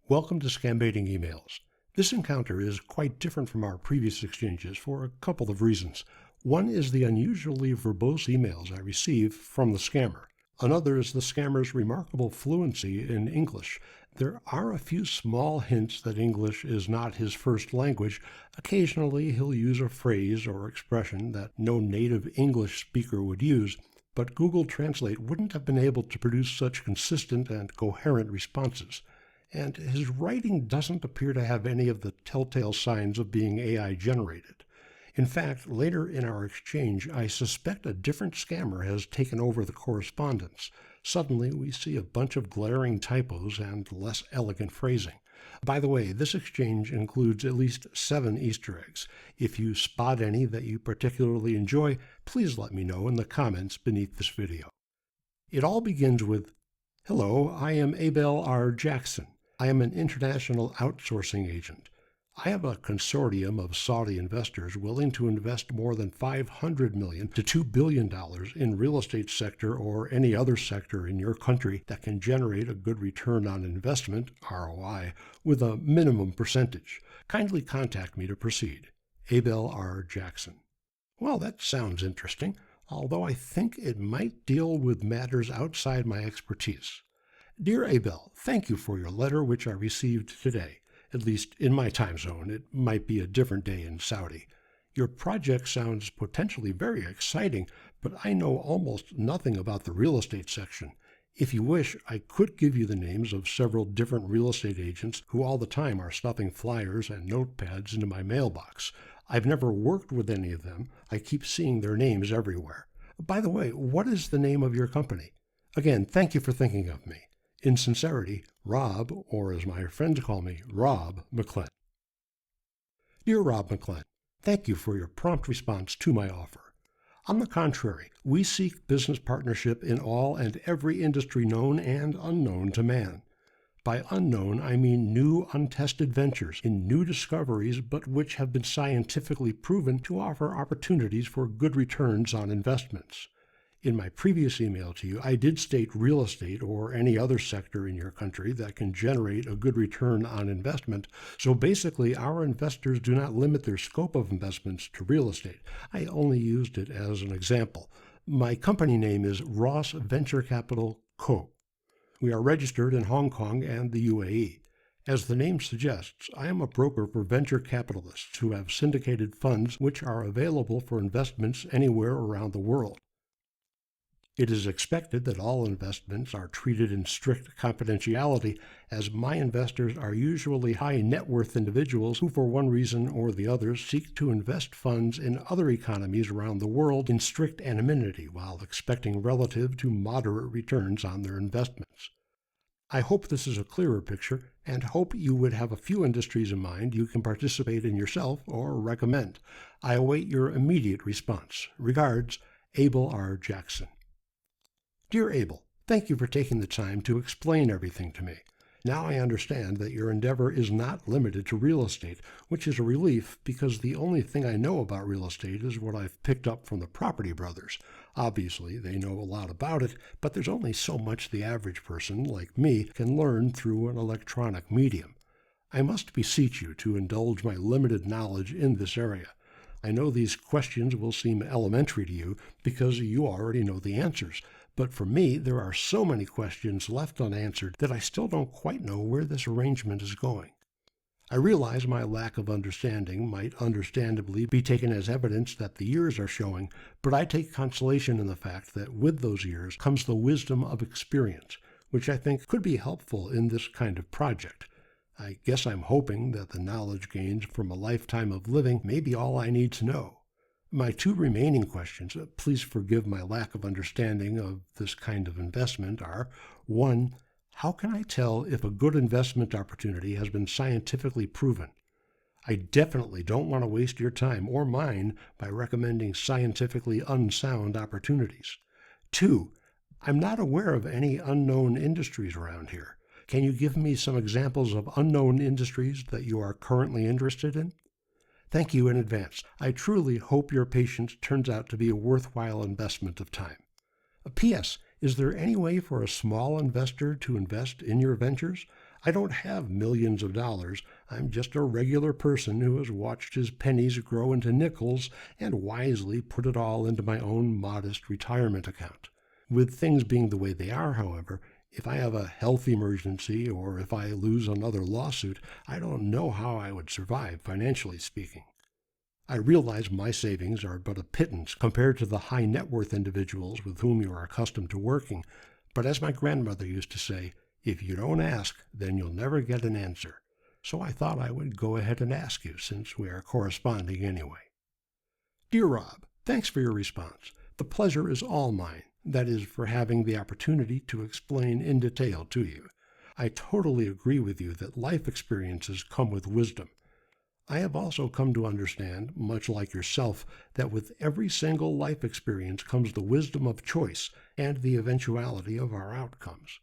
Welcome to Scambaiting Emails. This encounter is quite different from our previous exchanges for a couple of reasons. One is the unusually verbose emails I receive from the scammer. Another is the scammer's remarkable fluency in English. There are a few small hints that English is not his first language. Occasionally he'll use a phrase or expression that no native English speaker would use, but Google Translate wouldn't have been able to produce such consistent and coherent responses. And his writing doesn't appear to have any of the telltale signs of being AI generated. In fact, later in our exchange, I suspect a different scammer has taken over the correspondence. Suddenly, we see a bunch of glaring typos and less elegant phrasing. By the way, this exchange includes at least 7 Easter eggs. If you spot any that you particularly enjoy, please let me know in the comments beneath this video. It all begins with, "Hello, I am Abel R. Jackson. I am an international outsourcing agent. I have a consortium of Saudi investors willing to invest more than $500 million to $2 billion in real estate sector or any other sector in your country that can generate a good return on investment, ROI, with a minimum percentage. Kindly contact me to proceed. Abel R. Jackson." Well, that sounds interesting, although I think it might deal with matters outside my expertise. "Dear Abel, thank you for your letter which I received today. At least in my time zone. It might be a different day in Saudi. Your project sounds potentially very exciting, but I know almost nothing about the real estate section. If you wish, I could give you the names of several different real estate agents who all the time are stuffing flyers and notepads into my mailbox. I've never worked with any of them. I keep seeing their names everywhere. By the way, what is the name of your company? Again, thank you for thinking of me. In sincerity, Robb, or as my friends call me, Robb McClellan." Dear Robb McClellan, thank you for your prompt response to my offer. On the contrary, we seek business partnership in all and every industry known and unknown to man. By unknown, I mean new untested ventures in new discoveries, but which have been scientifically proven to offer opportunities for good returns on investments. In my previous email to you, I did state real estate or any other sector in your country that can generate a good return on investment. So basically, our investors do not limit their scope of investments to real estate. I only used it as an example. My company name is Ross Venture Capital Co. We are registered in Hong Kong and the UAE. As the name suggests, I am a broker for venture capitalists who have syndicated funds which are available for investments anywhere around the world. It is expected that all investments are treated in strict confidentiality, as my investors are usually high net worth individuals who for one reason or the other seek to invest funds in other economies around the world in strict anonymity while expecting relative to moderate returns on their investments. I hope this is a clearer picture and hope you would have a few industries in mind you can participate in yourself or recommend. I await your immediate response. Regards, Abel R. Jackson. Dear Abel, thank you for taking the time to explain everything to me. Now I understand that your endeavor is not limited to real estate, which is a relief because the only thing I know about real estate is what I've picked up from the Property Brothers. Obviously, they know a lot about it, but there's only so much the average person, like me, can learn through an electronic medium. I must beseech you to indulge my limited knowledge in this area. I know these questions will seem elementary to you because you already know the answers. But for me, there are so many questions left unanswered that I still don't quite know where this arrangement is going. I realize my lack of understanding might understandably be taken as evidence that the years are showing, but I take consolation in the fact that with those years comes the wisdom of experience, which I think could be helpful in this kind of project. I guess I'm hoping that the knowledge gained from a lifetime of living may be all I need to know. My 2 remaining questions, please forgive my lack of understanding of this kind of investment, are: 1. How can I tell if a good investment opportunity has been scientifically proven? I definitely don't want to waste your time or mine by recommending scientifically unsound opportunities. 2. I'm not aware of any unknown industries around here. Can you give me some examples of unknown industries that you are currently interested in? Thank you in advance. I truly hope your patience turns out to be a worthwhile investment of time. P.S. Is there any way for a small investor to invest in your ventures? I don't have millions of dollars. I'm just a regular person who has watched his pennies grow into nickels and wisely put it all into my own modest retirement account. With things being the way they are, however, if I have a health emergency or if I lose another lawsuit, I don't know how I would survive, financially speaking. I realize my savings are but a pittance compared to the high net worth individuals with whom you are accustomed to working, but as my grandmother used to say, if you don't ask, then you'll never get an answer. So I thought I would go ahead and ask you, since we are corresponding anyway. Dear Rob, thanks for your response. The pleasure is all mine, that is, for having the opportunity to explain in detail to you. I totally agree with you that life experiences come with wisdom. I have also come to understand, much like yourself, that with every single life experience comes the wisdom of choice and the eventuality of our outcomes.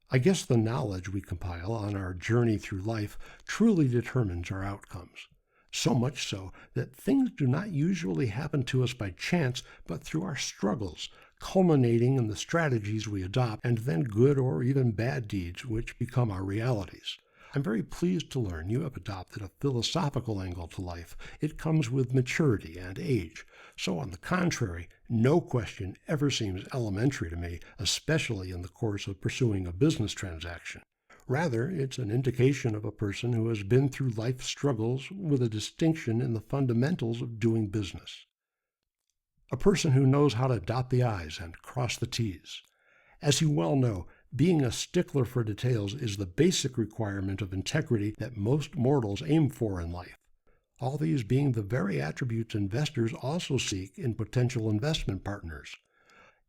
I guess the knowledge we compile on our journey through life truly determines our outcomes. So much so that things do not usually happen to us by chance, but through our struggles, culminating in the strategies we adopt and then good or even bad deeds which become our realities. I'm very pleased to learn you have adopted a philosophical angle to life. It comes with maturity and age. So on the contrary, no question ever seems elementary to me, especially in the course of pursuing a business transaction. Rather, it's an indication of a person who has been through life struggles with a distinction in the fundamentals of doing business. A person who knows how to dot the I's and cross the T's. As you well know, being a stickler for details is the basic requirement of integrity that most mortals aim for in life. All these being the very attributes investors also seek in potential investment partners.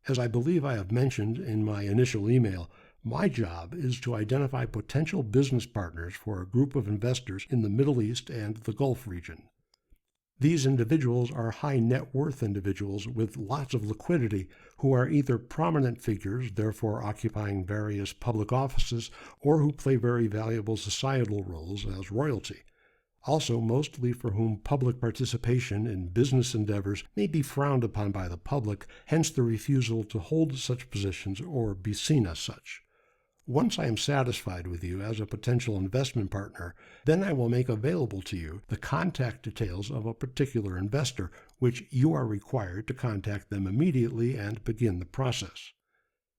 As I believe I have mentioned in my initial email, my job is to identify potential business partners for a group of investors in the Middle East and the Gulf region. These individuals are high net worth individuals with lots of liquidity who are either prominent figures, therefore occupying various public offices, or who play very valuable societal roles as royalty. Also, mostly for whom public participation in business endeavors may be frowned upon by the public, hence the refusal to hold such positions or be seen as such. Once I am satisfied with you as a potential investment partner, then I will make available to you the contact details of a particular investor, which you are required to contact them immediately and begin the process.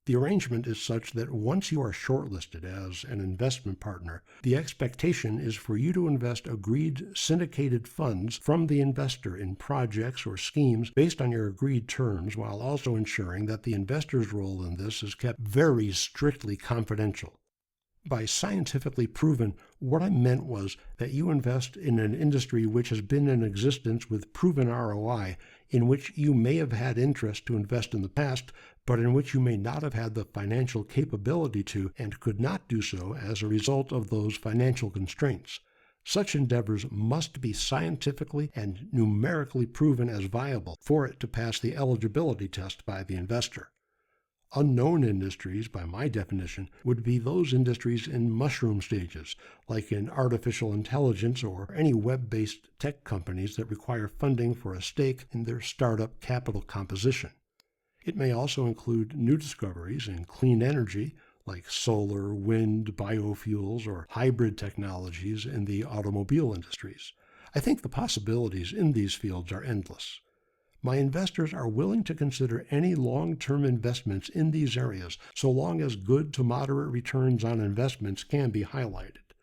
The arrangement is such that once you are shortlisted as an investment partner, the expectation is for you to invest agreed syndicated funds from the investor in projects or schemes based on your agreed terms, while also ensuring that the investor's role in this is kept very strictly confidential. By scientifically proven, what I meant was that you invest in an industry which has been in existence with proven ROI, in which you may have had interest to invest in the past, but in which you may not have had the financial capability to and could not do so as a result of those financial constraints. Such endeavors must be scientifically and numerically proven as viable for it to pass the eligibility test by the investor. Unknown industries, by my definition, would be those industries in mushroom stages, like in artificial intelligence or any web-based tech companies that require funding for a stake in their startup capital composition. It may also include new discoveries in clean energy, like solar, wind, biofuels, or hybrid technologies in the automobile industries. I think the possibilities in these fields are endless. My investors are willing to consider any long-term investments in these areas, so long as good to moderate returns on investments can be highlighted.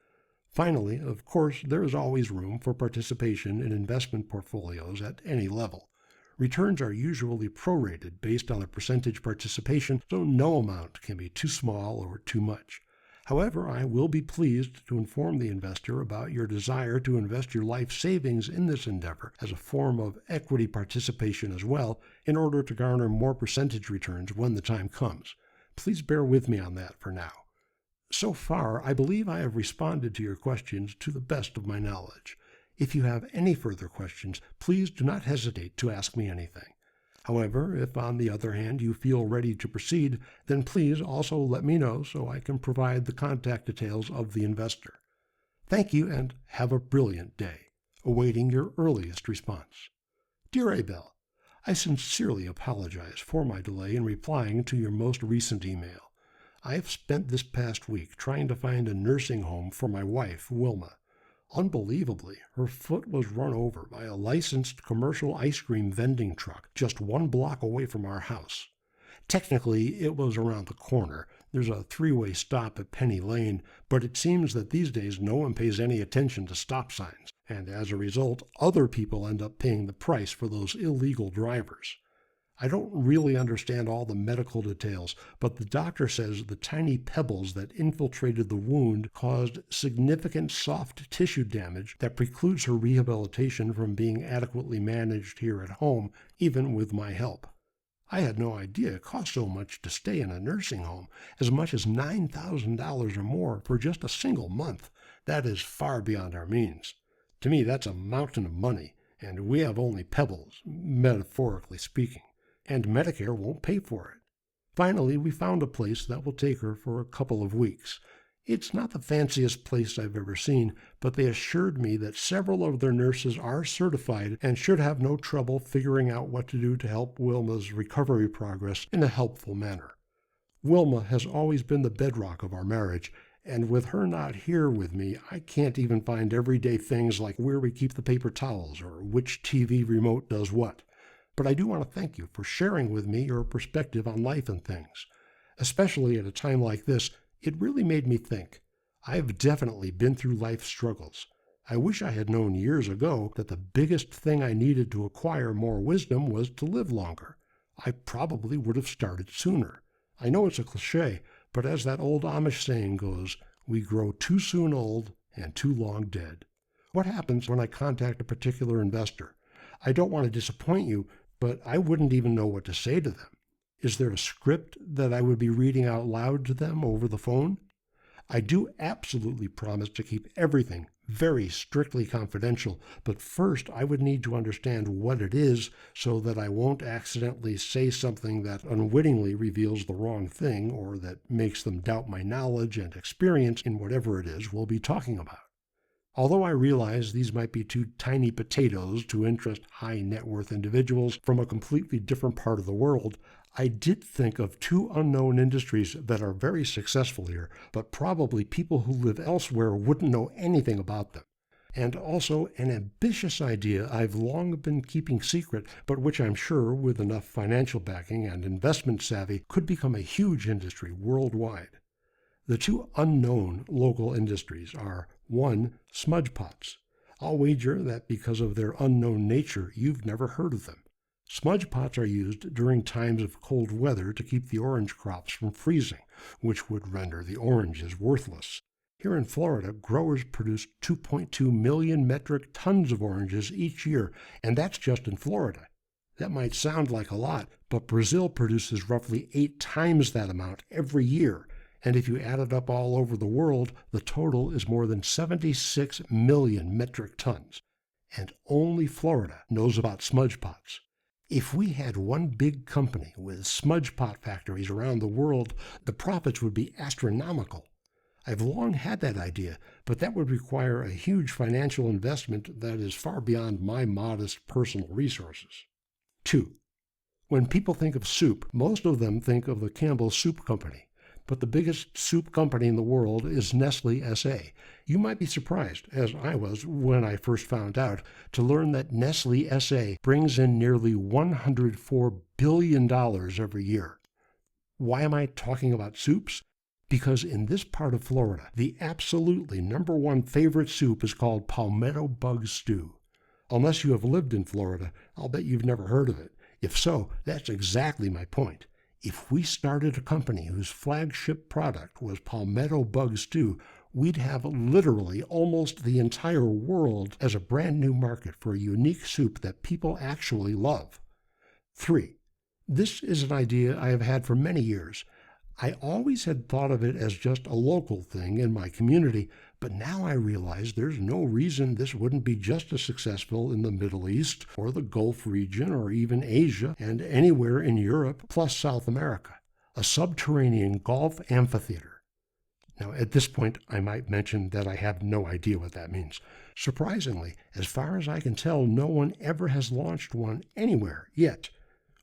Finally, of course, there is always room for participation in investment portfolios at any level. Returns are usually prorated based on a percentage participation, so no amount can be too small or too much. However, I will be pleased to inform the investor about your desire to invest your life savings in this endeavor as a form of equity participation as well, in order to garner more percentage returns when the time comes. Please bear with me on that for now. So far, I believe I have responded to your questions to the best of my knowledge. If you have any further questions, please do not hesitate to ask me anything. However, if on the other hand you feel ready to proceed, then please also let me know so I can provide the contact details of the investor. Thank you and have a brilliant day. Awaiting your earliest response. Dear Abel, I sincerely apologize for my delay in replying to your most recent email. I've spent this past week trying to find a nursing home for my wife, Wilma. Unbelievably, her foot was run over by a licensed commercial ice cream vending truck just 1 block away from our house. Technically, it was around the corner. There's a 3-way stop at Penny Lane, but it seems that these days no one pays any attention to stop signs, and as a result, other people end up paying the price for those illegal drivers. I don't really understand all the medical details, but the doctor says the tiny pebbles that infiltrated the wound caused significant soft tissue damage that precludes her rehabilitation from being adequately managed here at home, even with my help. I had no idea it cost so much to stay in a nursing home, as much as $9,000 or more for just a single month. That is far beyond our means. To me, that's a mountain of money, and we have only pebbles, metaphorically speaking, and Medicare won't pay for it. Finally, we found a place that will take her for a couple of weeks. It's not the fanciest place I've ever seen, but they assured me that several of their nurses are certified and should have no trouble figuring out what to do to help Wilma's recovery progress in a helpful manner. Wilma has always been the bedrock of our marriage, and with her not here with me, I can't even find everyday things like where we keep the paper towels or which TV remote does what. But I do want to thank you for sharing with me your perspective on life and things. Especially at a time like this, it really made me think. I've definitely been through life struggles. I wish I had known years ago that the biggest thing I needed to acquire more wisdom was to live longer. I probably would have started sooner. I know it's a cliché, but as that old Amish saying goes, we grow too soon old and too long dead. What happens when I contact a particular investor? I don't want to disappoint you, but I wouldn't even know what to say to them. Is there a script that I would be reading out loud to them over the phone? I do absolutely promise to keep everything very strictly confidential, but first I would need to understand what it is so that I won't accidentally say something that unwittingly reveals the wrong thing or that makes them doubt my knowledge and experience in whatever it is we'll be talking about. Although I realize these might be two tiny potatoes to interest high net worth individuals from a completely different part of the world, I did think of two unknown industries that are very successful here, but probably people who live elsewhere wouldn't know anything about them. And also an ambitious idea I've long been keeping secret, but which I'm sure, with enough financial backing and investment savvy, could become a huge industry worldwide. The two unknown local industries are, 1, smudge pots. I'll wager that because of their unknown nature, you've never heard of them. Smudge pots are used during times of cold weather to keep the orange crops from freezing, which would render the oranges worthless. Here in Florida, growers produce 2.2 million metric tons of oranges each year, and that's just in Florida. That might sound like a lot, but Brazil produces roughly 8 times that amount every year. And if you add it up all over the world, the total is more than 76 million metric tons. And only Florida knows about smudge pots. If we had one big company with smudge pot factories around the world, the profits would be astronomical. I've long had that idea, but that would require a huge financial investment that is far beyond my modest personal resources. 2. When people think of soup, most of them think of the Campbell Soup Company. But the biggest soup company in the world is Nestle S.A. You might be surprised, as I was when I first found out, to learn that Nestle S.A. brings in nearly $104 billion every year. Why am I talking about soups? Because in this part of Florida, the absolutely #1 favorite soup is called Palmetto Bug Stew. Unless you have lived in Florida, I'll bet you've never heard of it. If so, that's exactly my point. If we started a company whose flagship product was Palmetto Bug Stew, we'd have literally almost the entire world as a brand new market for a unique soup that people actually love. 3. This is an idea I have had for many years. I always had thought of it as just a local thing in my community, but now I realize there's no reason this wouldn't be just as successful in the Middle East or the Gulf region or even Asia and anywhere in Europe plus South America. A subterranean golf amphitheater. Now, at this point, I might mention that I have no idea what that means. Surprisingly, as far as I can tell, no one ever has launched one anywhere yet.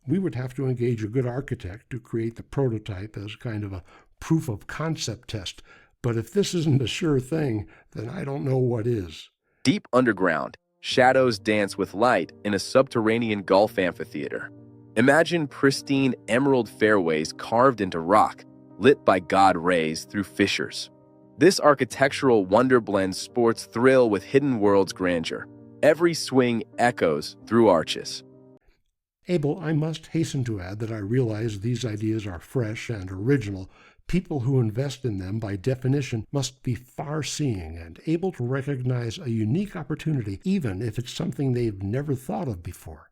We would have to engage a good architect to create the prototype as kind of a proof of concept test, but if this isn't a sure thing, then I don't know what is. Deep underground, shadows dance with light in a subterranean golf amphitheater. Imagine pristine emerald fairways carved into rock, lit by God rays through fissures. This architectural wonder blends sports thrill with hidden world's grandeur. Every swing echoes through arches. Abel, I must hasten to add that I realize these ideas are fresh and original. People who invest in them, by definition, must be far-seeing and able to recognize a unique opportunity, even if it's something they've never thought of before.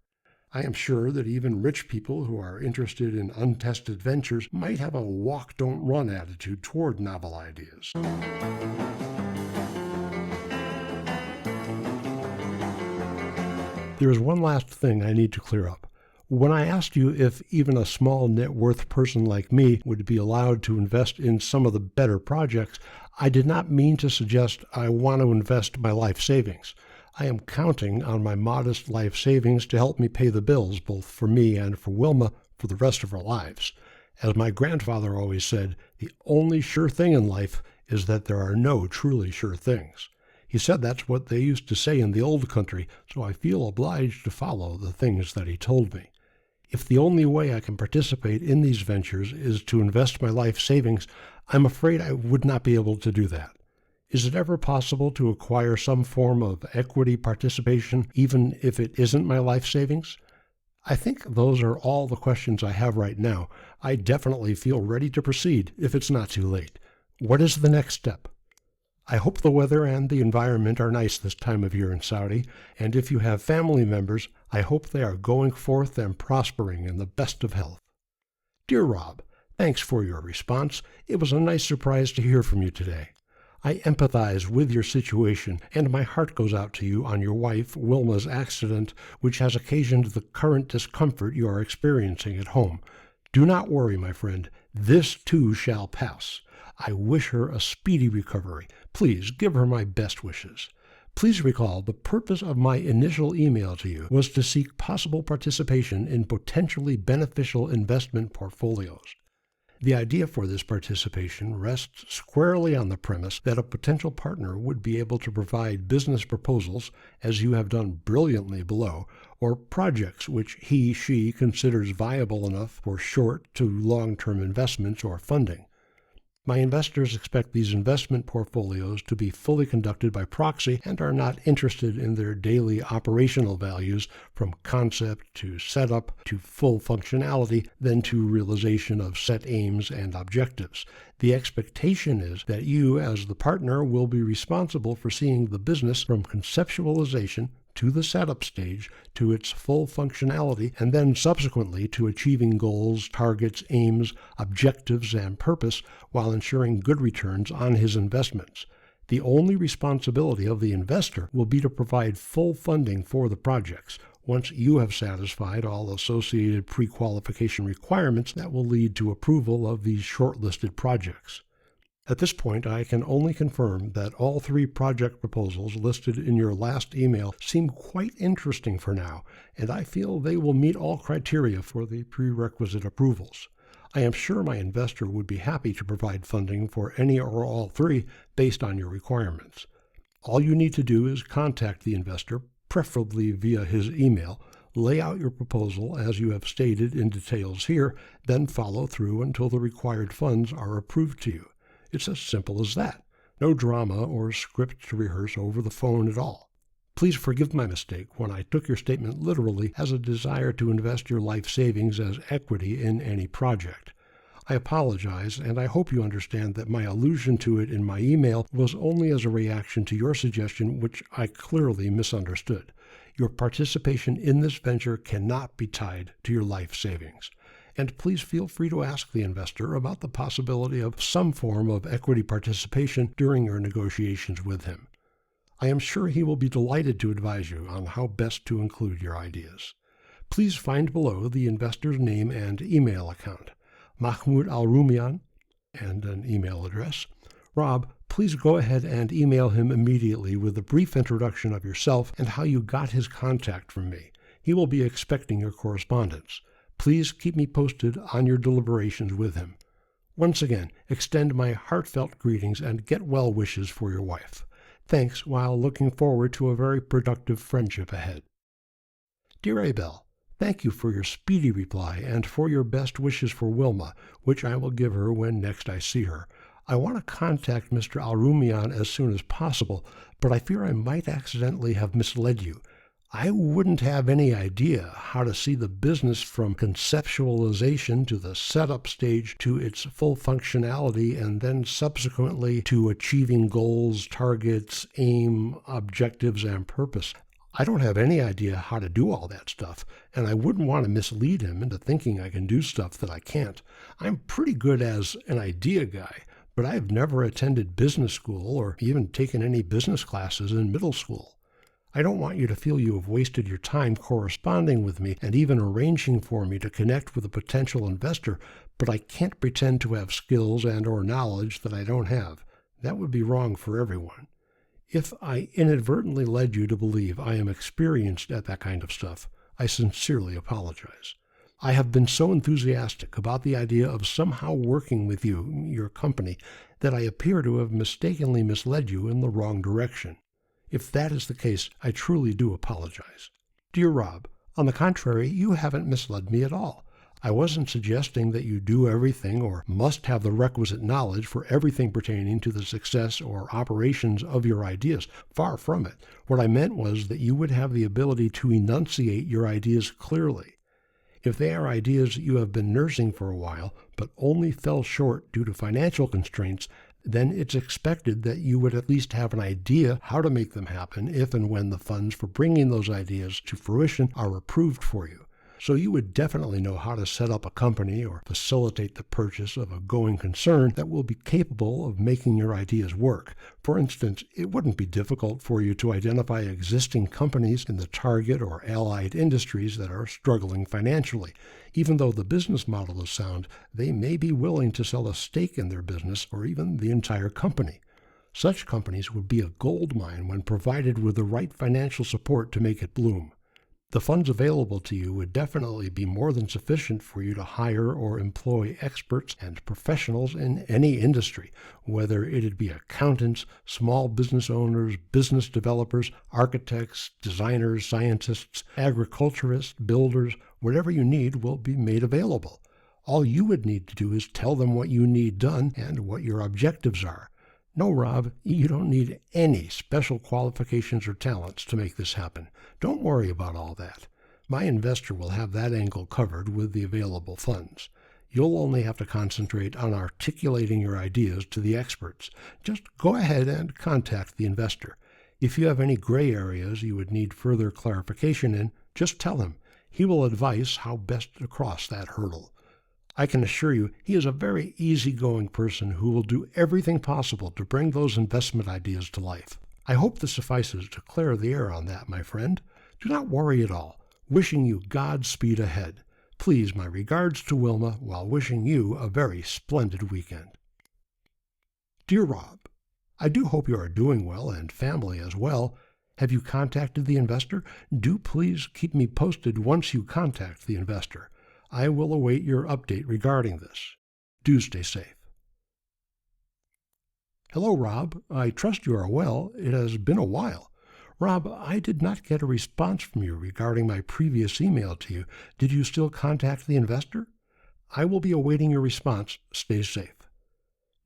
I am sure that even rich people who are interested in untested ventures might have a walk-don't-run attitude toward novel ideas. There is one last thing I need to clear up. When I asked you if even a small net worth person like me would be allowed to invest in some of the better projects, I did not mean to suggest I want to invest my life savings. I am counting on my modest life savings to help me pay the bills, both for me and for Wilma, for the rest of our lives. As my grandfather always said, the only sure thing in life is that there are no truly sure things. He said that's what they used to say in the old country, so I feel obliged to follow the things that he told me. If the only way I can participate in these ventures is to invest my life savings, I'm afraid I would not be able to do that. Is it ever possible to acquire some form of equity participation, even if it isn't my life savings? I think those are all the questions I have right now. I definitely feel ready to proceed if it's not too late. What is the next step? I hope the weather and the environment are nice this time of year in Saudi, and if you have family members, I hope they are going forth and prospering in the best of health. Dear Robb, thanks for your response. It was a nice surprise to hear from you today. I empathize with your situation, and my heart goes out to you on your wife Wilma's accident, which has occasioned the current discomfort you are experiencing at home. Do not worry, my friend. This too shall pass. I wish her a speedy recovery. Please give her my best wishes. Please recall the purpose of my initial email to you was to seek possible participation in potentially beneficial investment portfolios. The idea for this participation rests squarely on the premise that a potential partner would be able to provide business proposals, as you have done brilliantly below, or projects which she considers viable enough for short to long-term investments or funding. My investors expect these investment portfolios to be fully conducted by proxy and are not interested in their daily operational values from concept to setup to full functionality, then to realization of set aims and objectives. The expectation is that you, as the partner, will be responsible for seeing the business from conceptualization to the setup stage, to its full functionality, and then subsequently to achieving goals, targets, aims, objectives, and purpose while ensuring good returns on his investments. The only responsibility of the investor will be to provide full funding for the projects, once you have satisfied all associated pre-qualification requirements that will lead to approval of these shortlisted projects. At this point, I can only confirm that all 3 project proposals listed in your last email seem quite interesting for now, and I feel they will meet all criteria for the prerequisite approvals. I am sure my investor would be happy to provide funding for any or all 3 based on your requirements. All you need to do is contact the investor, preferably via his email, lay out your proposal as you have stated in details here, then follow through until the required funds are approved to you. It's as simple as that. No drama or script to rehearse over the phone at all. Please forgive my mistake when I took your statement literally as a desire to invest your life savings as equity in any project. I apologize, and I hope you understand that my allusion to it in my email was only as a reaction to your suggestion, which I clearly misunderstood. Your participation in this venture cannot be tied to your life savings. And please feel free to ask the investor about the possibility of some form of equity participation during your negotiations with him. I am sure he will be delighted to advise you on how best to include your ideas. Please find below the investor's name and email account. Mahmoud Al-Rumian, and an email address. Robb, please go ahead and email him immediately with a brief introduction of yourself and how you got his contact from me. He will be expecting your correspondence. Please keep me posted on your deliberations with him. Once again, extend my heartfelt greetings and get well wishes for your wife. Thanks, while looking forward to a very productive friendship ahead. Dear Abel, thank you for your speedy reply and for your best wishes for Wilma, which I will give her when next I see her. I want to contact Mr. Alrumian as soon as possible, but I fear I might accidentally have misled you. I wouldn't have any idea how to see the business from conceptualization to the setup stage to its full functionality and then subsequently to achieving goals, targets, aim, objectives, and purpose. I don't have any idea how to do all that stuff, and I wouldn't want to mislead him into thinking I can do stuff that I can't. I'm pretty good as an idea guy, but I've never attended business school or even taken any business classes in middle school. I don't want you to feel you have wasted your time corresponding with me and even arranging for me to connect with a potential investor, but I can't pretend to have skills and or knowledge that I don't have. That would be wrong for everyone. If I inadvertently led you to believe I am experienced at that kind of stuff, I sincerely apologize. I have been so enthusiastic about the idea of somehow working with you, your company, that I appear to have mistakenly misled you in the wrong direction. If that is the case, I truly do apologize. Dear Robb, on the contrary, you haven't misled me at all. I wasn't suggesting that you do everything or must have the requisite knowledge for everything pertaining to the success or operations of your ideas. Far from it. What I meant was that you would have the ability to enunciate your ideas clearly. If they are ideas you have been nursing for a while, but only fell short due to financial constraints, then it's expected that you would at least have an idea how to make them happen if and when the funds for bringing those ideas to fruition are approved for you. So you would definitely know how to set up a company or facilitate the purchase of a going concern that will be capable of making your ideas work. For instance, it wouldn't be difficult for you to identify existing companies in the target or allied industries that are struggling financially. Even though the business model is sound, they may be willing to sell a stake in their business or even the entire company. Such companies would be a gold mine when provided with the right financial support to make it bloom. The funds available to you would definitely be more than sufficient for you to hire or employ experts and professionals in any industry, whether it'd be accountants, small business owners, business developers, architects, designers, scientists, agriculturists, builders. Whatever you need will be made available. All you would need to do is tell them what you need done and what your objectives are. No, Robb, you don't need any special qualifications or talents to make this happen. Don't worry about all that. My investor will have that angle covered with the available funds. You'll only have to concentrate on articulating your ideas to the experts. Just go ahead and contact the investor. If you have any gray areas you would need further clarification in, just tell him. He will advise how best to cross that hurdle. I can assure you he is a very easygoing person who will do everything possible to bring those investment ideas to life. I hope this suffices to clear the air on that, my friend. Do not worry at all. Wishing you Godspeed ahead. Please, my regards to Wilma while wishing you a very splendid weekend. Dear Robb, I do hope you are doing well and family as well. Have you contacted the investor? Do please keep me posted once you contact the investor. I will await your update regarding this. Do stay safe. Hello, Robb. I trust you are well. It has been a while. Robb, I did not get a response from you regarding my previous email to you. Did you still contact the investor? I will be awaiting your response. Stay safe.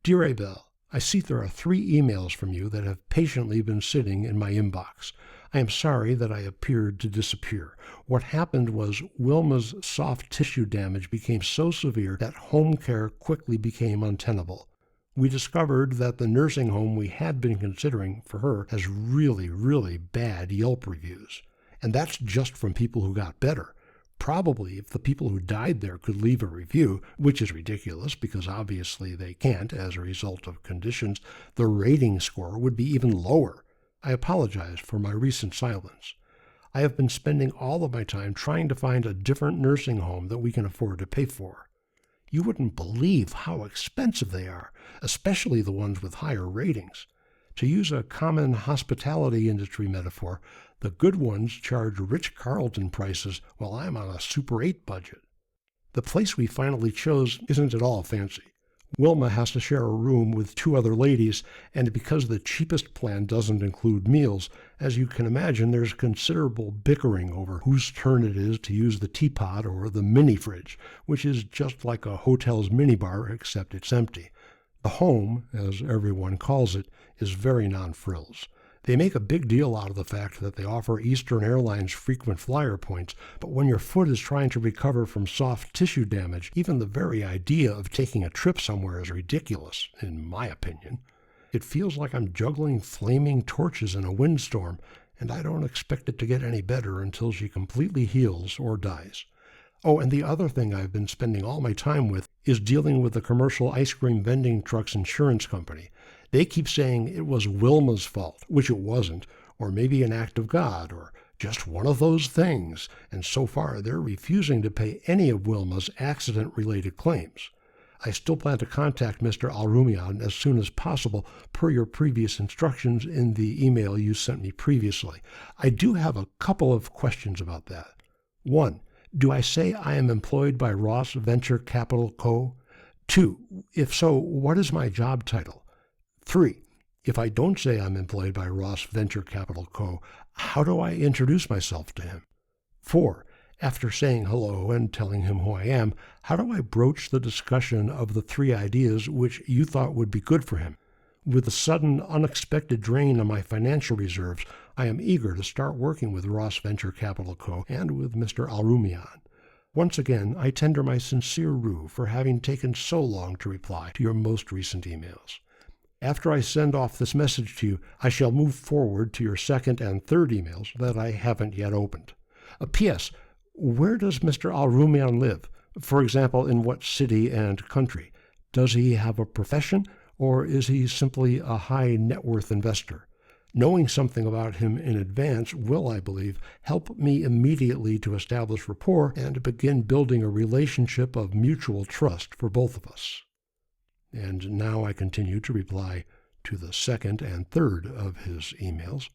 Dear Abel, I see there are 3 emails from you that have patiently been sitting in my inbox. I am sorry that I appeared to disappear. What happened was Wilma's soft tissue damage became so severe that home care quickly became untenable. We discovered that the nursing home we had been considering for her has really, really bad Yelp reviews. And that's just from people who got better. Probably if the people who died there could leave a review, which is ridiculous because obviously they can't as a result of conditions, the rating score would be even lower. I apologize for my recent silence. I have been spending all of my time trying to find a different nursing home that we can afford to pay for. You wouldn't believe how expensive they are, especially the ones with higher ratings. To use a common hospitality industry metaphor, the good ones charge Ritz-Carlton prices while I'm on a Super 8 budget. The place we finally chose isn't at all fancy. Wilma has to share a room with 2 other ladies, and because the cheapest plan doesn't include meals, as you can imagine, there's considerable bickering over whose turn it is to use the teapot or the mini fridge, which is just like a hotel's minibar except it's empty. The home, as everyone calls it, is very non-frills. They make a big deal out of the fact that they offer Eastern Airlines frequent flyer points, but when your foot is trying to recover from soft tissue damage, even the very idea of taking a trip somewhere is ridiculous, in my opinion. It feels like I'm juggling flaming torches in a windstorm, and I don't expect it to get any better until she completely heals or dies. Oh, and the other thing I've been spending all my time with is dealing with the commercial ice cream vending truck's insurance company. They keep saying it was Wilma's fault, which it wasn't, or maybe an act of God, or just one of those things, and so far they're refusing to pay any of Wilma's accident-related claims. I still plan to contact Mr. Alrumian as soon as possible, per your previous instructions in the email you sent me previously. I do have a couple of questions about that. 1. Do I say I am employed by Ross Venture Capital Co.? 2. If so, what is my job title? 3. If I don't say I'm employed by Ross Venture Capital Co., how do I introduce myself to him? 4. After saying hello and telling him who I am, how do I broach the discussion of the 3 ideas which you thought would be good for him? With the sudden, unexpected drain on my financial reserves, I am eager to start working with Ross Venture Capital Co. and with Mr. Alrumian. Once again, I tender my sincere rue for having taken so long to reply to your most recent emails. After I send off this message to you, I shall move forward to your 2nd and 3rd emails that I haven't yet opened. P.S. Where does Mr. Alrumian live? For example, in what city and country? Does he have a profession, or is he simply a high net worth investor? Knowing something about him in advance will, I believe, help me immediately to establish rapport and begin building a relationship of mutual trust for both of us. And now I continue to reply to the 2nd and 3rd of his emails.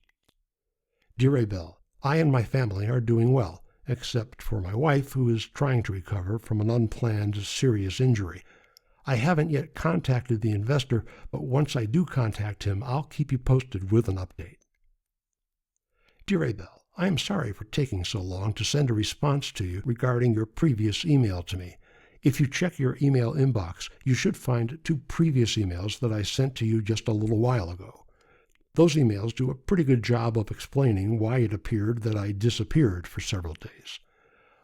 Dear Abel, I and my family are doing well, except for my wife, who is trying to recover from an unplanned serious injury. I haven't yet contacted the investor, but once I do contact him, I'll keep you posted with an update. Dear Abel, I am sorry for taking so long to send a response to you regarding your previous email to me. If you check your email inbox, you should find 2 previous emails that I sent to you just a little while ago. Those emails do a pretty good job of explaining why it appeared that I disappeared for several days.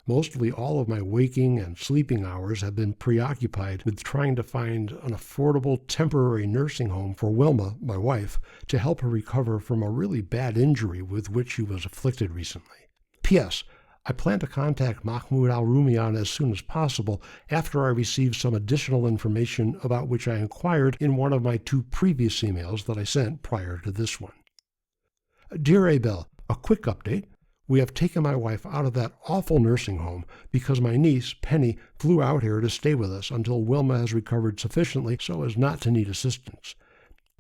Mostly all of my waking and sleeping hours have been preoccupied with trying to find an affordable temporary nursing home for Wilma, my wife, to help her recover from a really bad injury with which she was afflicted recently. P.S. I plan to contact Mahmoud Alrumian as soon as possible after I receive some additional information about which I inquired in one of my 2 previous emails that I sent prior to this one. Dear Abel, a quick update. We have taken my wife out of that awful nursing home because my niece, Penny, flew out here to stay with us until Wilma has recovered sufficiently so as not to need assistance.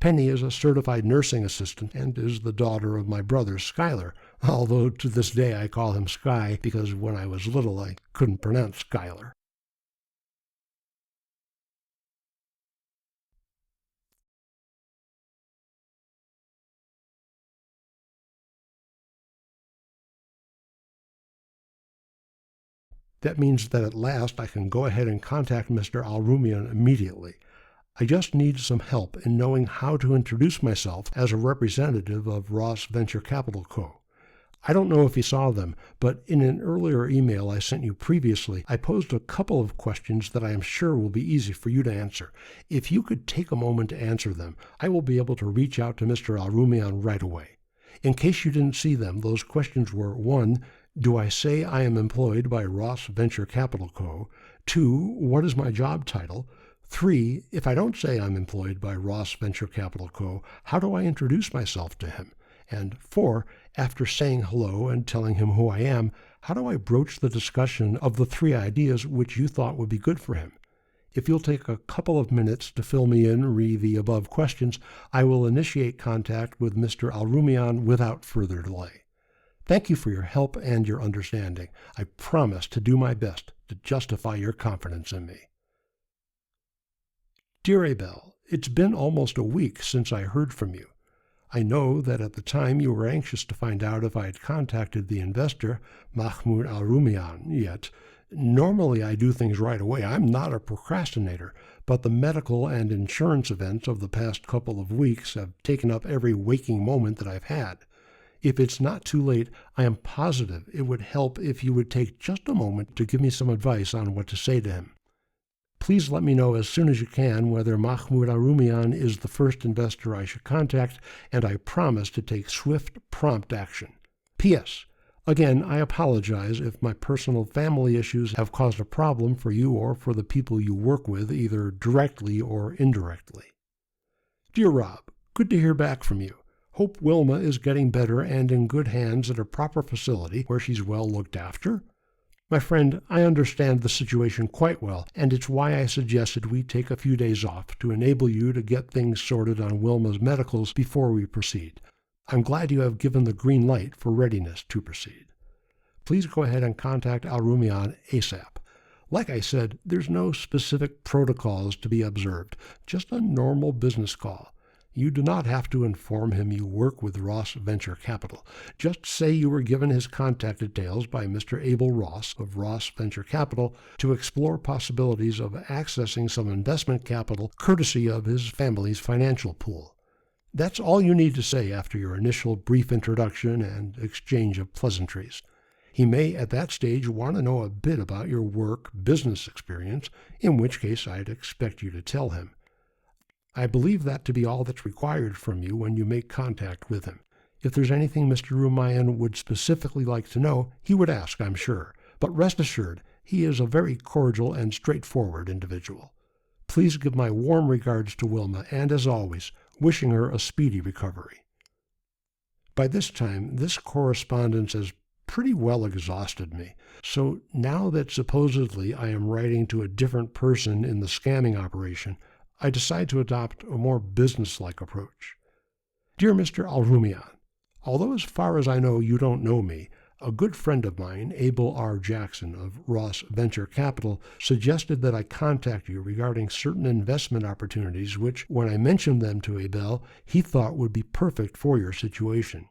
Penny is a certified nursing assistant and is the daughter of my brother, Schuler, although to this day I call him Sky because when I was little I couldn't pronounce Schuler. That means that at last I can go ahead and contact Mr. Alrumian immediately. I just need some help in knowing how to introduce myself as a representative of Ross Venture Capital Co. I don't know if you saw them, but in an earlier email I sent you previously, I posed a couple of questions that I am sure will be easy for you to answer. If you could take a moment to answer them, I will be able to reach out to Mr. Alrumian right away. In case you didn't see them, those questions were 1. Do I say I am employed by Ross Venture Capital Co.? 2. What is my job title? 3. If I don't say I'm employed by Ross Venture Capital Co., how do I introduce myself to him? And 4. After saying hello and telling him who I am, how do I broach the discussion of the 3 ideas which you thought would be good for him? If you'll take a couple of minutes to fill me in re the above questions, I will initiate contact with Mr. Alrumian without further delay. Thank you for your help and your understanding. I promise to do my best to justify your confidence in me. Dear Abel, it's been almost a week since I heard from you. I know that at the time you were anxious to find out if I had contacted the investor, Mahmoud Al-Rumian, yet. Normally I do things right away. I'm not a procrastinator, but the medical and insurance events of the past couple of weeks have taken up every waking moment that I've had. If it's not too late, I am positive it would help if you would take just a moment to give me some advice on what to say to him. Please let me know as soon as you can whether Mahmoud Al-Rumian is the first investor I should contact, and I promise to take swift, prompt action. P.S. Again, I apologize if my personal family issues have caused a problem for you or for the people you work with, either directly or indirectly. Dear Rob, good to hear back from you. Hope Wilma is getting better and in good hands at a proper facility where she's well looked after. My friend, I understand the situation quite well, and it's why I suggested we take a few days off to enable you to get things sorted on Wilma's medicals before we proceed. I'm glad you have given the green light for readiness to proceed. Please go ahead and contact Al-Rumian ASAP. Like I said, there's no specific protocols to be observed, just a normal business call. You do not have to inform him you work with Ross Venture Capital. Just say you were given his contact details by Mr. Abel Ross of Ross Venture Capital to explore possibilities of accessing some investment capital courtesy of his family's financial pool. That's all you need to say after your initial brief introduction and exchange of pleasantries. He may at that stage want to know a bit about your work, business experience, in which case I'd expect you to tell him. I believe that to be all that's required from you when you make contact with him. If there's anything Mr. Rumian would specifically like to know, he would ask, I'm sure. But rest assured, he is a very cordial and straightforward individual. Please give my warm regards to Wilma, and as always, wishing her a speedy recovery. By this time, this correspondence has pretty well exhausted me, so now that supposedly I am writing to a different person in the scamming operation, I decide to adopt a more business-like approach. Dear Mr. Al-Rumian, although as far as I know you don't know me, a good friend of mine, Abel R. Jackson of Ross Venture Capital, suggested that I contact you regarding certain investment opportunities which, when I mentioned them to Abel, he thought would be perfect for your situation.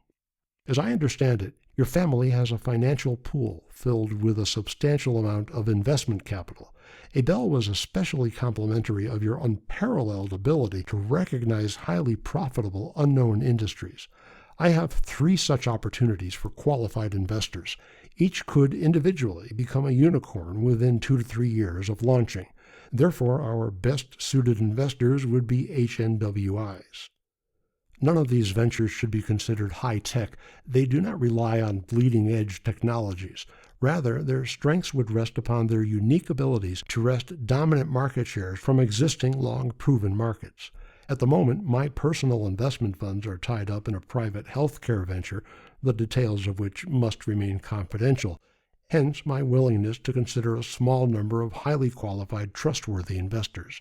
As I understand it, your family has a financial pool filled with a substantial amount of investment capital. Abel was especially complimentary of your unparalleled ability to recognize highly profitable unknown industries. I have 3 such opportunities for qualified investors. Each could individually become a unicorn within 2 to 3 years of launching. Therefore, our best-suited investors would be HNWIs. None of these ventures should be considered high-tech. They do not rely on bleeding-edge technologies. Rather, their strengths would rest upon their unique abilities to wrest dominant market shares from existing long-proven markets. At the moment, my personal investment funds are tied up in a private healthcare venture, the details of which must remain confidential. Hence, my willingness to consider a small number of highly qualified, trustworthy investors.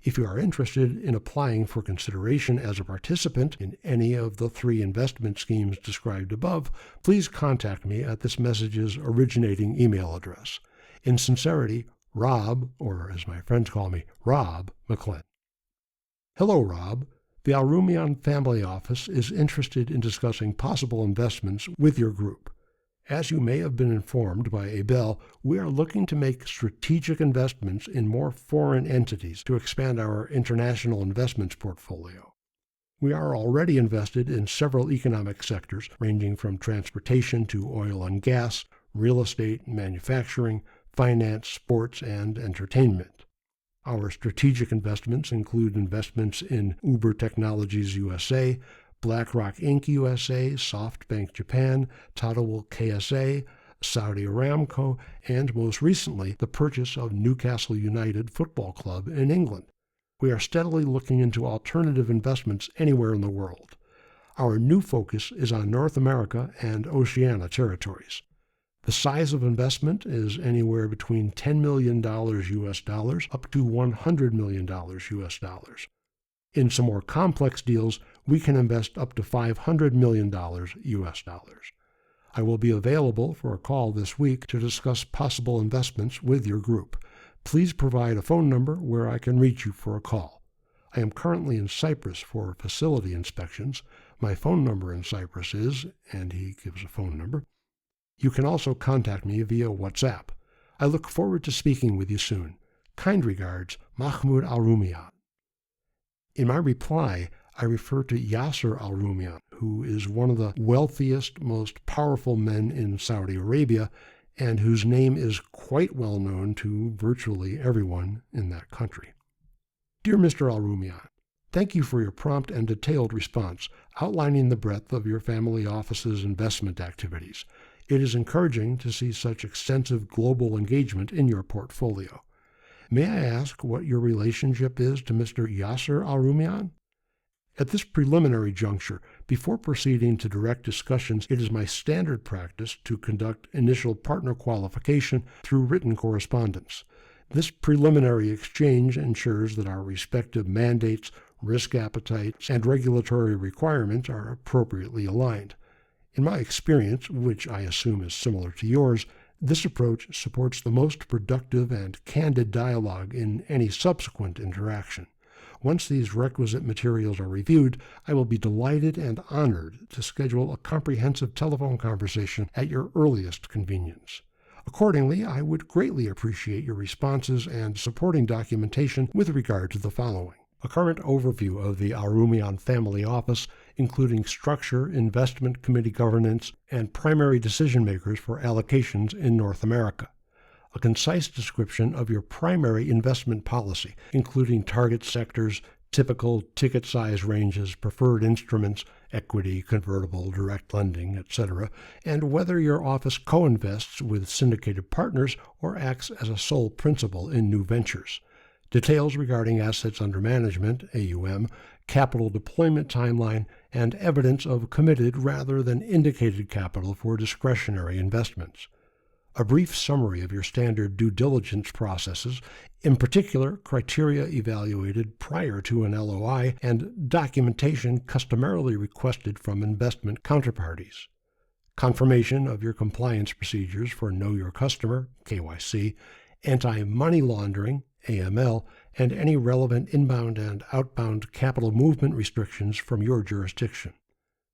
If you are interested in applying for consideration as a participant in any of the 3 investment schemes described above, please contact me at this message's originating email address. In sincerity, Robb, or as my friends call me, Robb McClin. Hello, Robb. The Al-Rumian family office is interested in discussing possible investments with your group. As you may have been informed by Abel, we are looking to make strategic investments in more foreign entities to expand our international investments portfolio. We are already invested in several economic sectors, ranging from transportation to oil and gas, real estate, manufacturing, finance, sports, and entertainment. Our strategic investments include investments in Uber Technologies USA, BlackRock Inc. USA, SoftBank Japan, Tadawul KSA, Saudi Aramco, and most recently, the purchase of Newcastle United Football Club in England. We are steadily looking into alternative investments anywhere in the world. Our new focus is on North America and Oceania territories. The size of investment is anywhere between $10 million US dollars up to $100 million US dollars. In some more complex deals, we can invest up to $500 million US dollars. I will be available for a call this week to discuss possible investments with your group. Please provide a phone number where I can reach you for a call. I am currently in Cyprus for facility inspections. My phone number in Cyprus is, and he gives a phone number. You can also contact me via WhatsApp. I look forward to speaking with you soon. Kind regards, Mahmoud Al-Rumian. In my reply, I refer to Yasser Al-Rumian, who is one of the wealthiest, most powerful men in Saudi Arabia, and whose name is quite well known to virtually everyone in that country. Dear Mr. Al-Rumian, thank you for your prompt and detailed response, outlining the breadth of your family office's investment activities. It is encouraging to see such extensive global engagement in your portfolio. May I ask what your relationship is to Mr. Yasser Al-Rumian? At this preliminary juncture, before proceeding to direct discussions, it is my standard practice to conduct initial partner qualification through written correspondence. This preliminary exchange ensures that our respective mandates, risk appetites, and regulatory requirements are appropriately aligned. In my experience, which I assume is similar to yours, this approach supports the most productive and candid dialogue in any subsequent interaction. Once these requisite materials are reviewed, I will be delighted and honored to schedule a comprehensive telephone conversation at your earliest convenience. Accordingly, I would greatly appreciate your responses and supporting documentation with regard to the following: a current overview of the Al-Rumian family office, including structure, investment committee governance, and primary decision-makers for allocations in North America. A concise description of your primary investment policy, including target sectors, typical ticket size ranges, preferred instruments, equity, convertible, direct lending, etc., and whether your office co-invests with syndicated partners or acts as a sole principal in new ventures. Details regarding assets under management, AUM, capital deployment timeline, and evidence of committed rather than indicated capital for discretionary investments. A brief summary of your standard due diligence processes, in particular criteria evaluated prior to an LOI and documentation customarily requested from investment counterparties. Confirmation of your compliance procedures for Know Your Customer, KYC, anti-money laundering, AML, and any relevant inbound and outbound capital movement restrictions from your jurisdiction.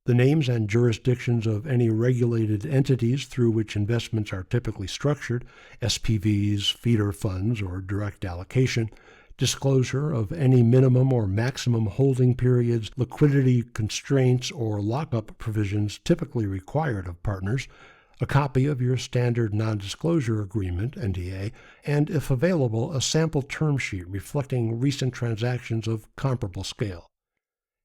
The names and jurisdictions of any regulated entities through which investments are typically structured, SPVs, feeder funds, or direct allocation, disclosure of any minimum or maximum holding periods, liquidity constraints, or lockup provisions typically required of partners, a copy of your standard non-disclosure agreement, NDA, and, if available, a sample term sheet reflecting recent transactions of comparable scale.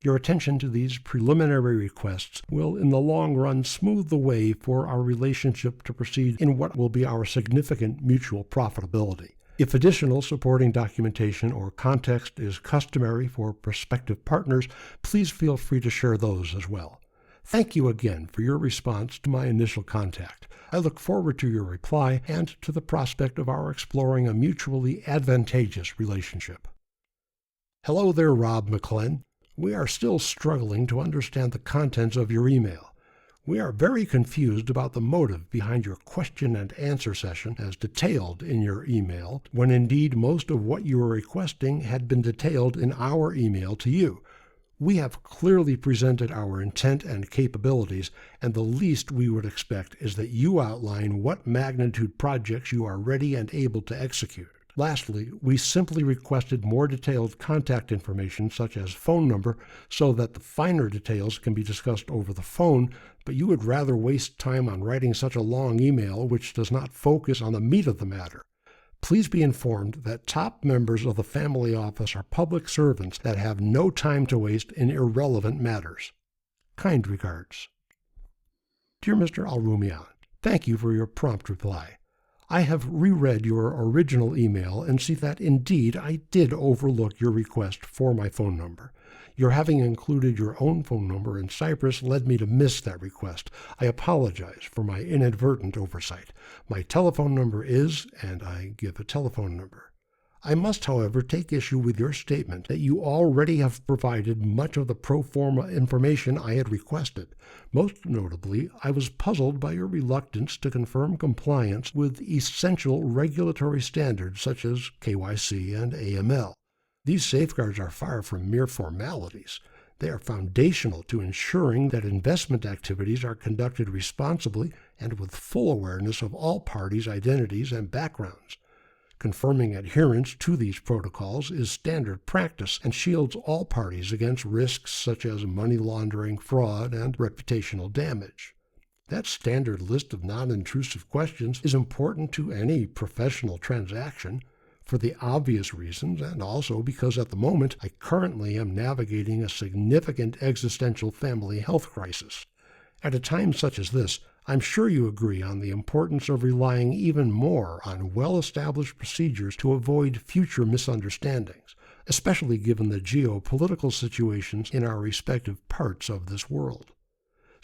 Your attention to these preliminary requests will, in the long run, smooth the way for our relationship to proceed in what will be our significant mutual profitability. If additional supporting documentation or context is customary for prospective partners, please feel free to share those as well. Thank you again for your response to my initial contact. I look forward to your reply and to the prospect of our exploring a mutually advantageous relationship. Hello there, Robb McClellan. We are still struggling to understand the contents of your email. We are very confused about the motive behind your question and answer session as detailed in your email, when indeed most of what you were requesting had been detailed in our email to you. We have clearly presented our intent and capabilities, and the least we would expect is that you outline what magnitude projects you are ready and able to execute. Lastly, we simply requested more detailed contact information such as phone number so that the finer details can be discussed over the phone, but you would rather waste time on writing such a long email which does not focus on the meat of the matter. Please be informed that top members of the family office are public servants that have no time to waste in irrelevant matters. Kind regards. Dear Mr. Al-Rumian, thank you for your prompt reply. I have reread your original email and see that indeed I did overlook your request for my phone number. Your having included your own phone number in Cyprus led me to miss that request. I apologize for my inadvertent oversight. My telephone number is, and I give a telephone number. I must, however, take issue with your statement that you already have provided much of the pro forma information I had requested. Most notably, I was puzzled by your reluctance to confirm compliance with essential regulatory standards such as KYC and AML. These safeguards are far from mere formalities. They are foundational to ensuring that investment activities are conducted responsibly and with full awareness of all parties' identities and backgrounds. Confirming adherence to these protocols is standard practice and shields all parties against risks such as money laundering, fraud, and reputational damage. That standard list of non-intrusive questions is important to any professional transaction, for the obvious reasons and also because at the moment I currently am navigating a significant existential family health crisis. At a time such as this, I'm sure you agree on the importance of relying even more on well-established procedures to avoid future misunderstandings, especially given the geopolitical situations in our respective parts of this world.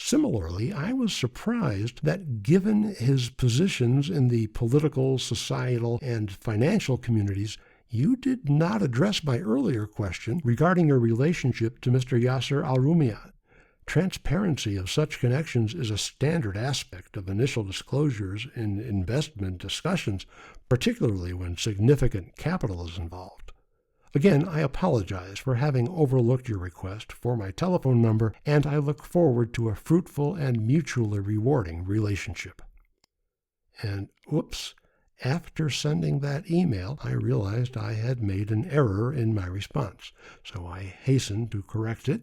Similarly, I was surprised that given his positions in the political, societal, and financial communities, you did not address my earlier question regarding your relationship to Mr. Yasser al-Rumayyan. Transparency of such connections is a standard aspect of initial disclosures in investment discussions, particularly when significant capital is involved. Again, I apologize for having overlooked your request for my telephone number, and I look forward to a fruitful and mutually rewarding relationship. And whoops, after sending that email, I realized I had made an error in my response, so I hastened to correct it.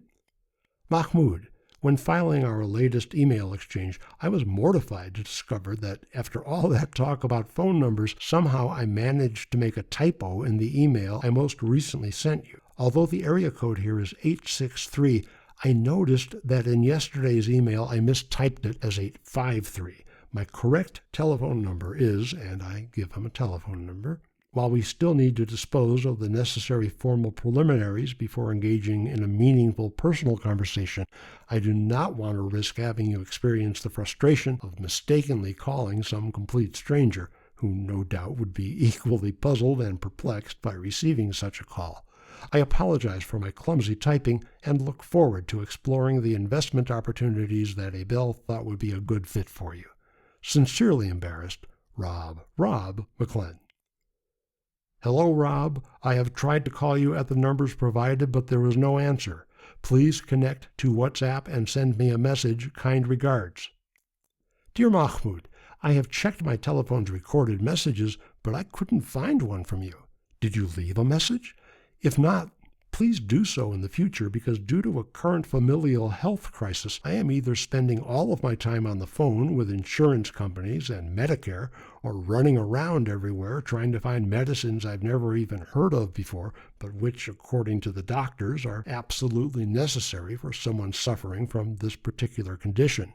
Mahmoud, when filing our latest email exchange, I was mortified to discover that after all that talk about phone numbers, somehow I managed to make a typo in the email I most recently sent you. Although the area code here is 863, I noticed that in yesterday's email I mistyped it as 853. My correct telephone number is, and I give him a telephone number. While we still need to dispose of the necessary formal preliminaries before engaging in a meaningful personal conversation, I do not want to risk having you experience the frustration of mistakenly calling some complete stranger, who no doubt would be equally puzzled and perplexed by receiving such a call. I apologize for my clumsy typing and look forward to exploring the investment opportunities that Abel thought would be a good fit for you. Sincerely embarrassed, Robb McClenn. Hello, Rob. I have tried to call you at the numbers provided, but there was no answer. Please connect to WhatsApp and send me a message. Kind regards. Dear Mahmoud, I have checked my telephone's recorded messages, but I couldn't find one from you. Did you leave a message? If not, please do so in the future, because due to a current familial health crisis, I am either spending all of my time on the phone with insurance companies and Medicare, or running around everywhere trying to find medicines I've never even heard of before, but which, according to the doctors, are absolutely necessary for someone suffering from this particular condition.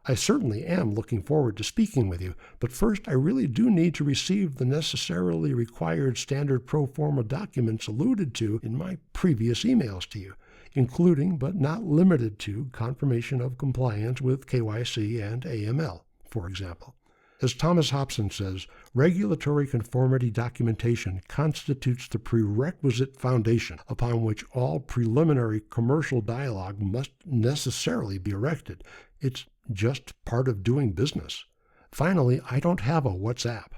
I certainly am looking forward to speaking with you, but first I really do need to receive the necessarily required standard pro forma documents alluded to in my previous emails to you, including but not limited to confirmation of compliance with KYC and AML, for example. As Thomas Hobson says, regulatory conformity documentation constitutes the prerequisite foundation upon which all preliminary commercial dialogue must necessarily be erected. It's just part of doing business. Finally, I don't have a WhatsApp.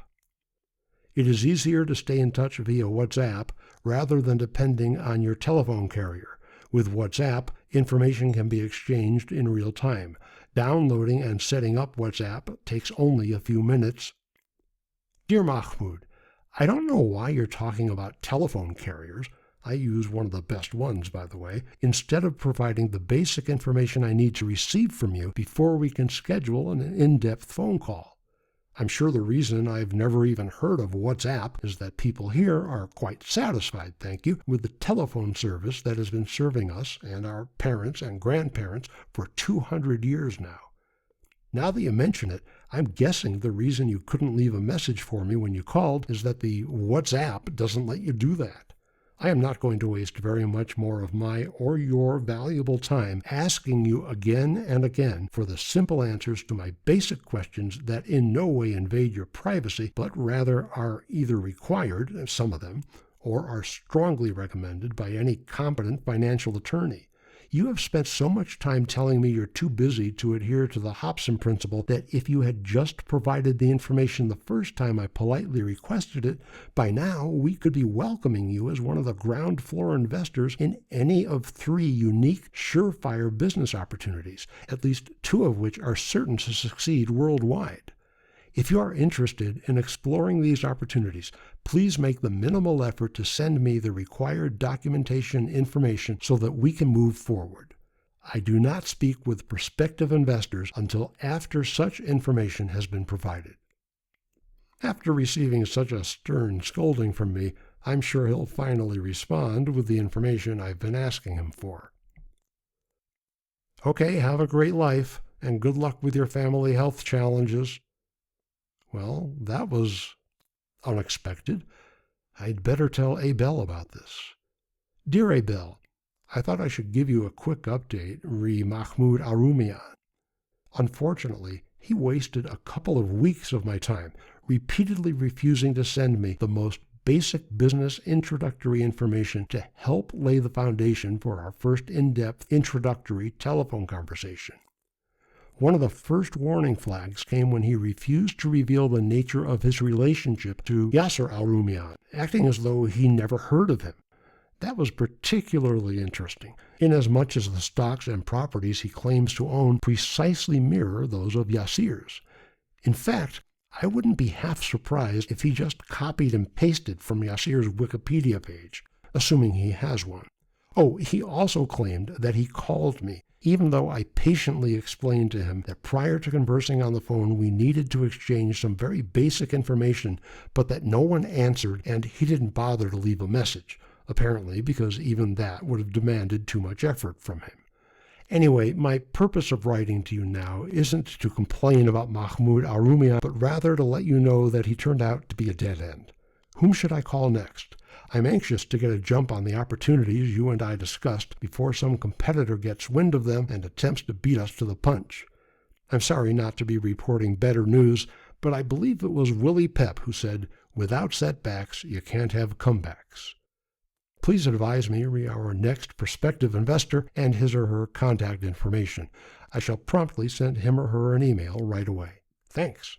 It is easier to stay in touch via WhatsApp rather than depending on your telephone carrier. With WhatsApp, information can be exchanged in real time. Downloading and setting up WhatsApp takes only a few minutes. Dear Mahmoud, I don't know why you're talking about telephone carriers. I use one of the best ones, by the way, instead of providing the basic information I need to receive from you before we can schedule an in-depth phone call. I'm sure the reason I've never even heard of WhatsApp is that people here are quite satisfied, thank you, with the telephone service that has been serving us and our parents and grandparents for 200 years now. Now that you mention it, I'm guessing the reason you couldn't leave a message for me when you called is that the WhatsApp doesn't let you do that. I am not going to waste very much more of my or your valuable time asking you again and again for the simple answers to my basic questions that in no way invade your privacy, but rather are either required, some of them, or are strongly recommended by any competent financial attorney. You have spent so much time telling me you're too busy to adhere to the Hobson principle that if you had just provided the information the first time I politely requested it, by now we could be welcoming you as one of the ground floor investors in any of 3 unique, surefire business opportunities, at least 2 of which are certain to succeed worldwide. If you are interested in exploring these opportunities, please make the minimal effort to send me the required documentation information so that we can move forward. I do not speak with prospective investors until after such information has been provided. After receiving such a stern scolding from me, I'm sure he'll finally respond with the information I've been asking him for. Okay, have a great life, and good luck with your family health challenges. Well, that was unexpected. I'd better tell Abel about this. Dear Abel, I thought I should give you a quick update re Mahmoud Arumian. Unfortunately, he wasted a couple of weeks of my time, repeatedly refusing to send me the most basic business introductory information to help lay the foundation for our first in-depth introductory telephone conversation. One of the first warning flags came when he refused to reveal the nature of his relationship to Yasser Arumian, acting as though he never heard of him. That was particularly interesting, inasmuch as the stocks and properties he claims to own precisely mirror those of Yassir's. In fact, I wouldn't be half surprised if he just copied and pasted from Yassir's Wikipedia page, assuming he has one. Oh, he also claimed that he called me, even though I patiently explained to him that prior to conversing on the phone we needed to exchange some very basic information, but that no one answered and he didn't bother to leave a message, apparently because even that would have demanded too much effort from him. Anyway, my purpose of writing to you now isn't to complain about Mahmoud Arumian, but rather to let you know that he turned out to be a dead end. Whom should I call next? I'm anxious to get a jump on the opportunities you and I discussed before some competitor gets wind of them and attempts to beat us to the punch. I'm sorry not to be reporting better news, but I believe it was Willie Pep who said, "Without setbacks, you can't have comebacks." Please advise me re our next prospective investor and his or her contact information. I shall promptly send him or her an email right away. Thanks.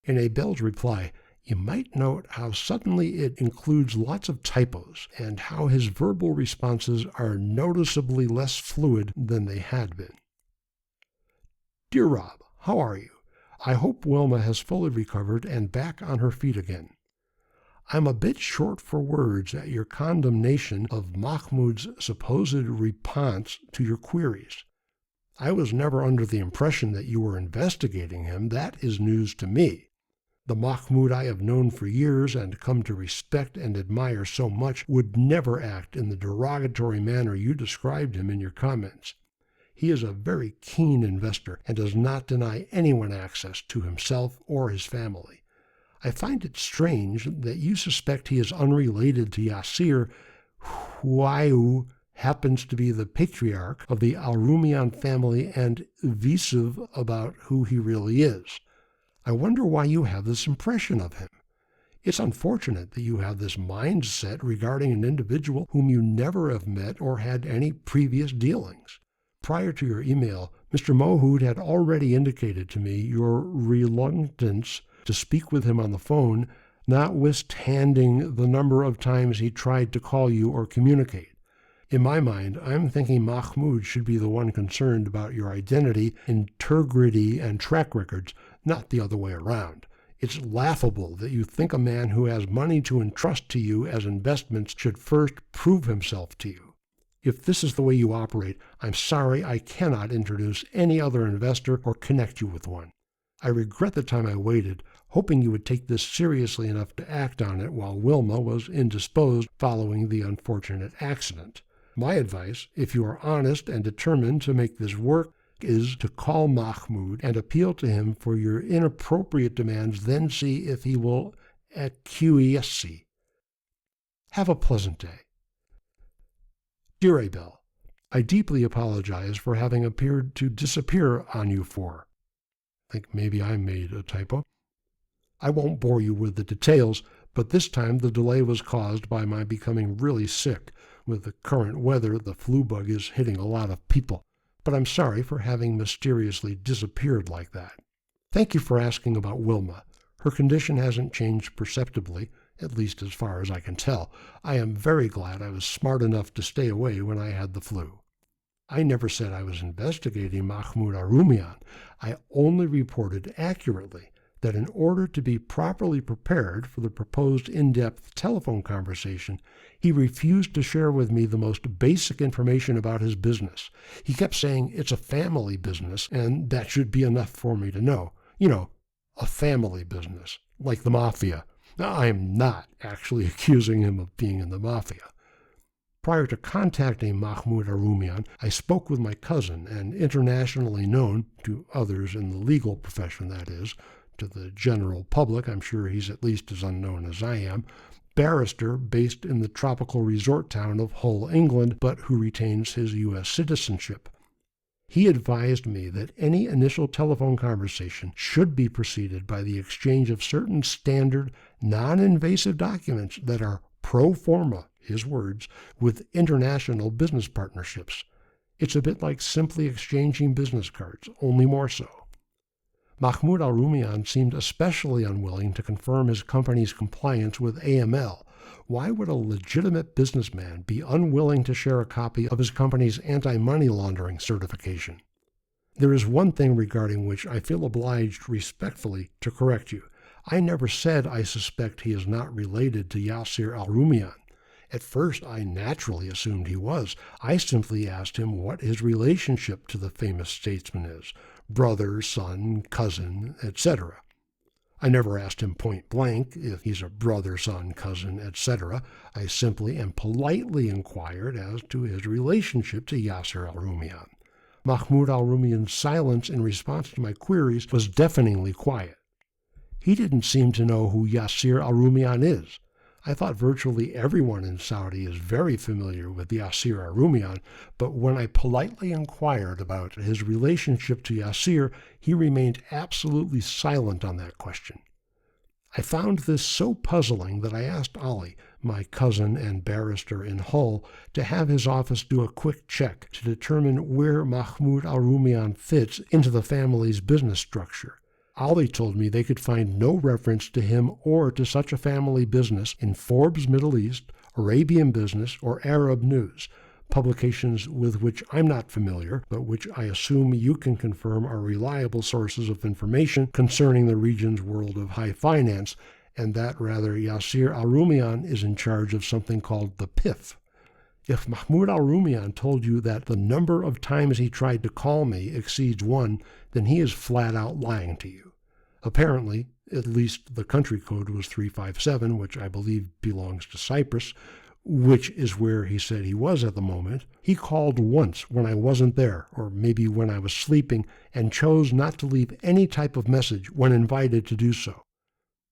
In Abel's reply, you might note how suddenly it includes lots of typos and how his verbal responses are noticeably less fluid than they had been. Dear Robb, how are you? I hope Wilma has fully recovered and back on her feet again. I'm a bit short for words at your condemnation of Mahmoud's supposed response to your queries. I was never under the impression that you were investigating him. That is news to me. The Mahmoud I have known for years and come to respect and admire so much would never act in the derogatory manner you described him in your comments. He is a very keen investor and does not deny anyone access to himself or his family. I find it strange that you suspect he is unrelated to Yassir, who happens to be the patriarch of the Arumian family and evasive about who he really is. I wonder why you have this impression of him. It's unfortunate that you have this mindset regarding an individual whom you never have met or had any previous dealings. Prior to your email, Mr. Mohud had already indicated to me your reluctance to speak with him on the phone, notwithstanding the number of times he tried to call you or communicate. In my mind, I'm thinking Mahmoud should be the one concerned about your identity, integrity, and track records, not the other way around. It's laughable that you think a man who has money to entrust to you as investments should first prove himself to you. If this is the way you operate, I'm sorry I cannot introduce any other investor or connect you with one. I regret the time I waited, hoping you would take this seriously enough to act on it while Wilma was indisposed following the unfortunate accident. My advice, if you are honest and determined to make this work, is to call Mahmoud and appeal to him for your inappropriate demands, then see if he will acquiesce. Have a pleasant day. Dear Abel, I deeply apologize for having appeared to disappear on you for. I think maybe I made a typo. I won't bore you with the details, but this time the delay was caused by my becoming really sick, With the current weather, the flu bug is hitting a lot of people, but I'm sorry for having mysteriously disappeared like that. Thank you for asking about Wilma. Her condition hasn't changed perceptibly, at least as far as I can tell. I am very glad I was smart enough to stay away when I had the flu. I never said I was investigating Mahmoud Arumian. I only reported accurately that in order to be properly prepared for the proposed in-depth telephone conversation, he refused to share with me the most basic information about his business. He kept saying it's a family business, and that should be enough for me to know. You know, a family business, like the mafia. Now, I am not actually accusing him of being in the mafia. Prior to contacting Mahmoud Arumian, I spoke with my cousin, and internationally known, to others in the legal profession that is, to the general public, I'm sure he's at least as unknown as I am, barrister based in the tropical resort town of Hull, England, but who retains his U.S. citizenship. He advised me that any initial telephone conversation should be preceded by the exchange of certain standard, non-invasive documents that are pro forma, his words, with international business partnerships. It's a bit like simply exchanging business cards, only more so. Mahmoud Arumian seemed especially unwilling to confirm his company's compliance with AML. Why would a legitimate businessman be unwilling to share a copy of his company's anti-money laundering certification? There is one thing regarding which I feel obliged respectfully to correct you. I never said I suspect he is not related to Yasser Arumian. At first, I naturally assumed he was. I simply asked him what his relationship to the famous statesman is. Brother, son, cousin, etc. I never asked him point blank if he's a brother, son, cousin, etc. I simply and politely inquired as to his relationship to Yasser Arumian. Mahmoud Arumian's silence in response to my queries was deafeningly quiet. He didn't seem to know who Yasser Arumian is. I thought virtually everyone in Saudi is very familiar with Yasser Arumian, but when I politely inquired about his relationship to Yasser, he remained absolutely silent on that question. I found this so puzzling that I asked Ali, my cousin and barrister in Hull, to have his office do a quick check to determine where Mahmoud Arumian fits into the family's business structure. Ali told me they could find no reference to him or to such a family business in Forbes Middle East, Arabian Business, or Arab News, publications with which I'm not familiar, but which I assume you can confirm are reliable sources of information concerning the region's world of high finance, and that rather Yasser Arumian is in charge of something called the PIF. If Mahmoud Arumian told you that the number of times he tried to call me exceeds 1, then he is flat out lying to you. Apparently, at least the country code was 357, which I believe belongs to Cyprus, which is where he said he was at the moment. He called once when I wasn't there, or maybe when I was sleeping, and chose not to leave any type of message when invited to do so.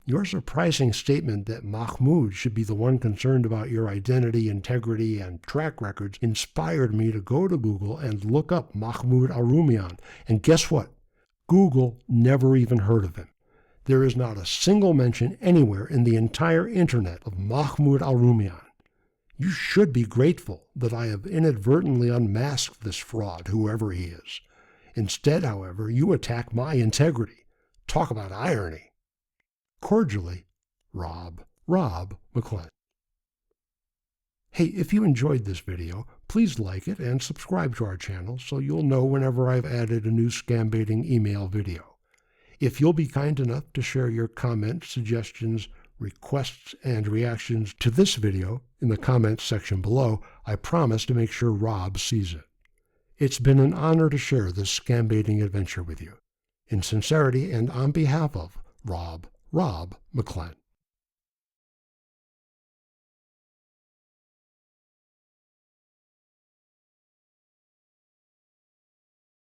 Your surprising statement that Mahmoud should be the one concerned about your identity, integrity, and track records inspired me to go to Google and look up Mahmoud Arumian. And guess what? Google never even heard of him. There is not a single mention anywhere in the entire internet of Mahmoud Arumian. You should be grateful that I have inadvertently unmasked this fraud, whoever he is. Instead, however, you attack my integrity. Talk about irony. Cordially, Robb McClellan. Hey, if you enjoyed this video, please like it and subscribe to our channel so you'll know whenever I've added a new Scambaiting email video. If you'll be kind enough to share your comments, suggestions, requests, and reactions to this video in the comments section below, I promise to make sure Robb sees it. It's been an honor to share this Scambaiting adventure with you. In sincerity and on behalf of Robb McClellan.